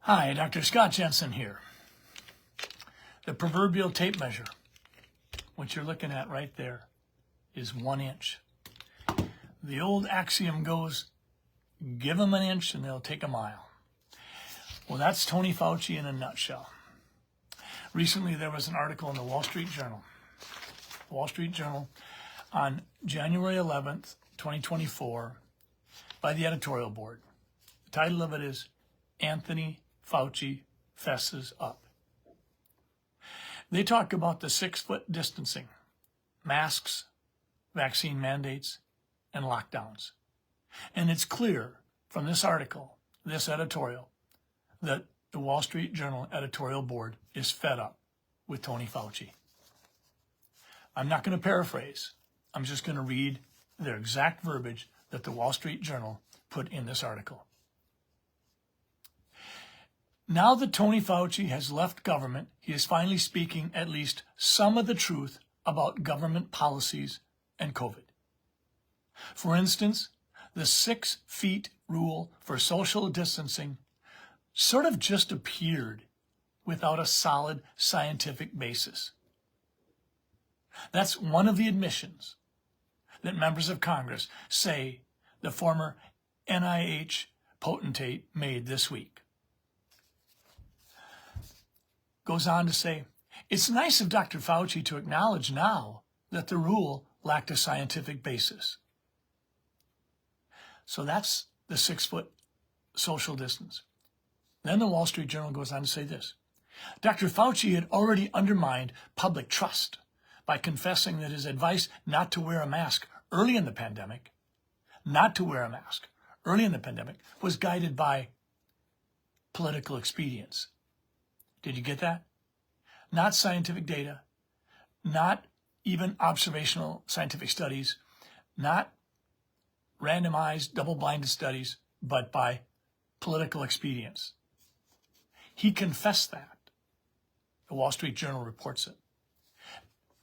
Hi, Dr. Scott Jensen here. The proverbial tape measure, what you're looking at right there, is 1 inch. The old axiom goes, give them an inch and they'll take a mile. Well, that's Tony Fauci in a nutshell. Recently, there was an article in the Wall Street Journal on January 11th, 2024, by the editorial board. The title of it is, Anthony Fauci Fesses Up. They talk about the 6-foot distancing, masks, vaccine mandates, and lockdowns. And it's clear from this article, this editorial, that the Wall Street Journal editorial board is fed up with Tony Fauci. I'm not going to paraphrase. I'm just going to read their exact verbiage that the Wall Street Journal put in this article. Now that Tony Fauci has left government, he is finally speaking at least some of the truth about government policies and COVID. For instance, the 6 feet rule for social distancing sort of just appeared without a solid scientific basis. That's one of the admissions that members of Congress say the former NIH potentate made this week. Goes on to say, it's nice of Dr. Fauci to acknowledge now that the rule lacked a scientific basis. So that's the 6-foot social distance. Then the Wall Street Journal goes on to say this. Dr. Fauci had already undermined public trust by confessing that his advice not to wear a mask early in the pandemic, was guided by political expedience. Did you get that? Not scientific data, not even observational scientific studies, not randomized, double-blinded studies, but by political expedience. He confessed that. The Wall Street Journal reports it.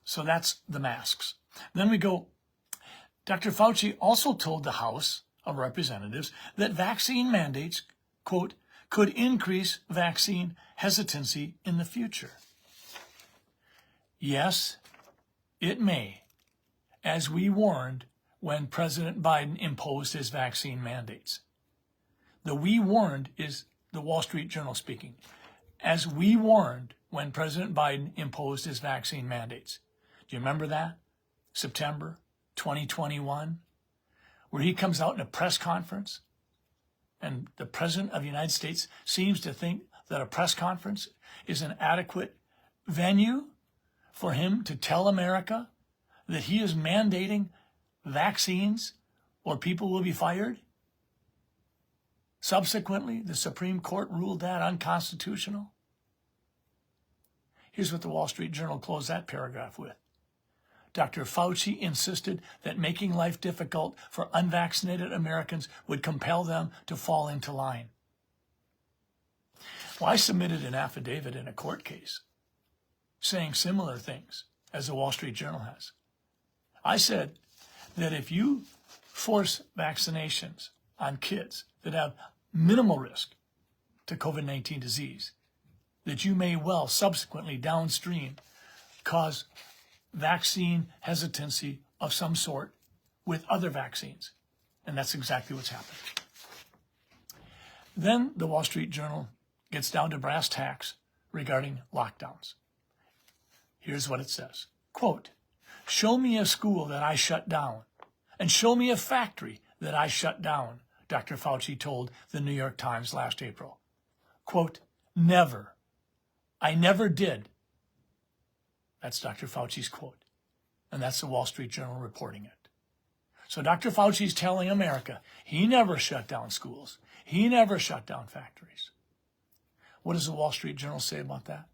So that's the masks. Then we go, Dr. Fauci also told the House of Representatives that vaccine mandates, quote, could increase vaccine hesitancy in the future. Yes, it may, as we warned when President Biden imposed his vaccine mandates. The we warned is the Wall Street Journal speaking. As we warned when President Biden imposed his vaccine mandates. Do you remember that? September 2021, where he comes out in a press conference and the President of the United States seems to think that a press conference is an adequate venue for him to tell America that he is mandating vaccines or people will be fired. Subsequently, the Supreme Court ruled that unconstitutional. Here's what the Wall Street Journal closed that paragraph with. Dr. Fauci insisted that making life difficult for unvaccinated Americans would compel them to fall into line. Well, I submitted an affidavit in a court case saying similar things as the Wall Street Journal has. I said that if you force vaccinations on kids that have minimal risk to COVID-19 disease, that you may well subsequently downstream cause vaccine hesitancy of some sort with other vaccines. And that's exactly what's happened. Then the Wall Street Journal gets down to brass tacks regarding lockdowns. Here's what it says. Quote, show me a school that I shut down and show me a factory that I shut down, Dr. Fauci told the New York Times last April. Quote, never. I never did. That's Dr. Fauci's quote. And that's the Wall Street Journal reporting it. So Dr. Fauci's telling America he never shut down schools. He never shut down factories. What does the Wall Street Journal say about that?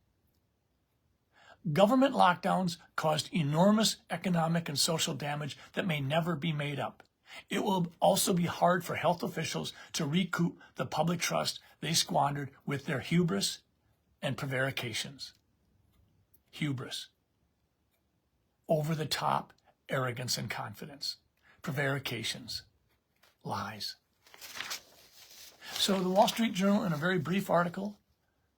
Government lockdowns caused enormous economic and social damage that may never be made up. It will also be hard for health officials to recoup the public trust they squandered with their hubris and prevarications. Hubris. Over-the-top arrogance and confidence. Prevarications. Lies. So the Wall Street Journal, in a very brief article,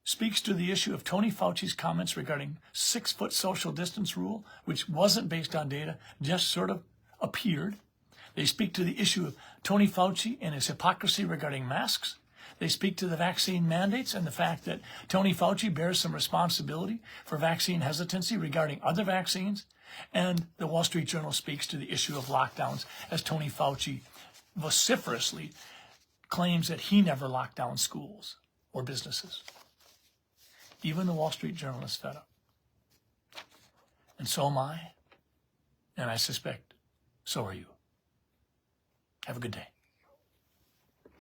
speaks to the issue of Tony Fauci's comments regarding 6-foot social distance rule, which wasn't based on data, just sort of appeared. They speak to the issue of Tony Fauci and his hypocrisy regarding masks. They speak to the vaccine mandates and the fact that Tony Fauci bears some responsibility for vaccine hesitancy regarding other vaccines. And the Wall Street Journal speaks to the issue of lockdowns, as Tony Fauci vociferously claims that he never locked down schools or businesses. Even the Wall Street Journal is fed up. And so am I. And I suspect so are you. Have a good day.